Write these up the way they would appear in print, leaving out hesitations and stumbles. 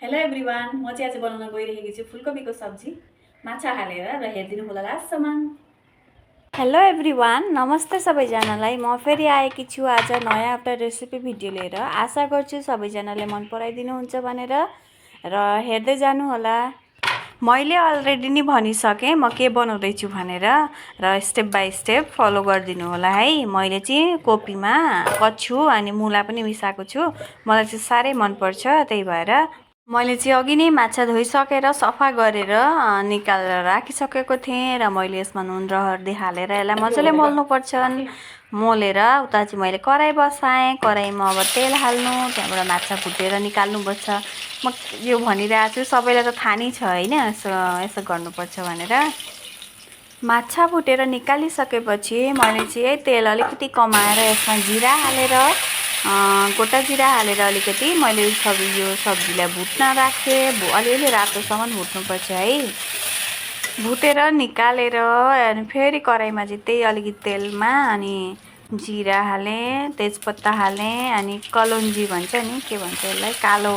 Hello everyone, म चाहिँ आज बनाउन गइरहेको छु फुलकोपीको सब्जी माछा हालेर र हेरिदिनु होला लास्टसम्म। हेलो एभ्रिवान, नमस्ते सबैजनालाई। म फेरि आएकी छु आज नयाँ एउटा रेसिपी भिडियो लिएर। आशा गर्छु सबैजनाले मन पराइदिनुहुन्छ भनेर र हेर्दै जानु होला। मैले अलरेडी नै भनिसकेँ म के बनाउँदैछु भनेर र स्टेप बाई स्टेप फलो गरिदिनु होला है। मैले चाहिँ कोपीमा कछु अनि मुला पनि मिसाएको छु। मलाई चाहिँ साह्रै मनपर्छ, त्यही भएर मैले चाहिँ अघि नै माछा धोइसकेर सफा गरेर निकालेर राखिसकेको थिएँ र मैले यसमा नुन र हर्दी हालेर यसलाई मजाले मोल्नुपर्छ। मोलेर उता चाहिँ मैले कराई बसाएँ। कराईमा अब तेल हाल्नु, त्यहाँबाट माछा भुटेर निकाल्नुपर्छ। म यो भनिरहेको छु, सबैलाई त थाहा नै छ होइन, यसो गर्नुपर्छ भनेर। माछा भुटेर निकालिसकेपछि मैले चाहिँ तेल अलिकति कमाएर यसमा जिरा हालेर गोटा जिरा हालेर अलिकति मैले यो सब्जीलाई भुट्न राखेँ। अलिअलि रातोसम्म भुट्नुपर्छ है। भुटेर निकालेर अनि फेरि कराईमा चाहिँ त्यही अलिकति तेलमा अनि जिरा हालेँ, तेजपत्ता हालेँ, अनि कलौन्जी भन्छ नि, के भन्छ यसलाई, कालो,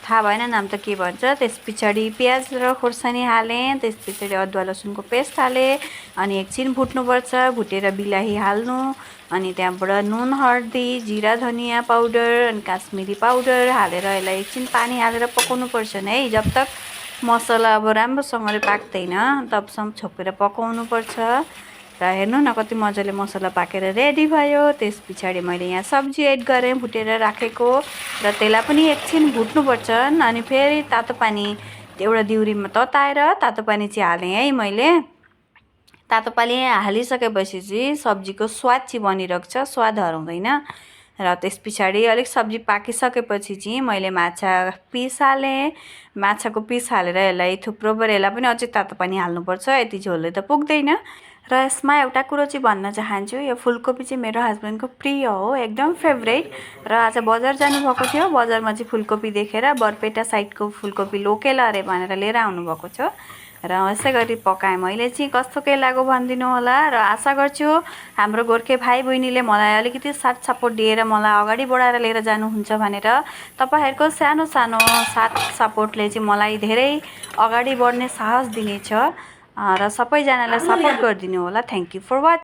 थाहा भएन नाम त के भन्छ। त्यस पछाडि प्याज र खोर्सानी हालेँ। त्यस पछाडि अदुवा लसुनको पेस्ट हालेँ। अनि एकछिन भुट्नुपर्छ। भुटेर बिलाही हाल्नु, अनि त्यहाँबाट नुन हर्दी जिरा धनियाँ पाउडर अनि काश्मिरी पाउडर हालेर यसलाई एकछिन पानी हालेर पकाउनु पर्छ है। जब तक मसला अब राम्रोसँगले पाक्दैन तबसम्म छोपेर पकाउनु पर्छ। र हेर्नु न कति मजाले मसला पाकेर रेडी भयो। त्यस पछाडि मैले यहाँ सब्जी एड गरेँ भुटेर राखेको र त्यसलाई पनि एकछिन भुट्नुपर्छ। अनि फेरि तातो पानी एउटा दिउरीमा तताएर तातो पानी चाहिँ हालेँ है मैले। तातो पानी हालिसकेपछि चाहिँ सब्जीको स्वाद चाहिँ बनिरहेको छ, स्वाद हराउँदैन। र त्यस पछाडि अलिक सब्जी पाकिसकेपछि चाहिँ मैले माछा पिस हालेँ। माछाको पिस हालेर यसलाई थुप्रो गरेर यसलाई पनि अझै तातो पानी हाल्नुपर्छ, यति झोलले त पुग्दैन। र यसमा एउटा कुरो चाहिँ भन्न चाहन्छु, यो फुलकोपी चाहिँ मेरो हस्बेन्डको प्रिय हो, एकदम फेभरेट। र आज बजार जानुभएको थियो, बजारमा चाहिँ फुलकोपी देखेर बरपेटा साइडको फुलकोपी लोकल अरे भनेर लिएर आउनुभएको छ। र यसै गरी पकाएँ। मैले चाहिँ कस्तो के लाग्यो भनिदिनु होला। र आशा गर्छु हाम्रो गोर्खे भाइ बहिनीले मलाई अलिकति साथ सपोर्ट दिएर मलाई अगाडि बढाएर लिएर जानुहुन्छ भनेर। तपाईँहरूको सानो सानो साथ सपोर्टले चाहिँ मलाई धेरै अगाडि बढ्ने साहस दिनेछ। र सबैजनालाई सपोर्ट गरिदिनु होला। Thank you for watching.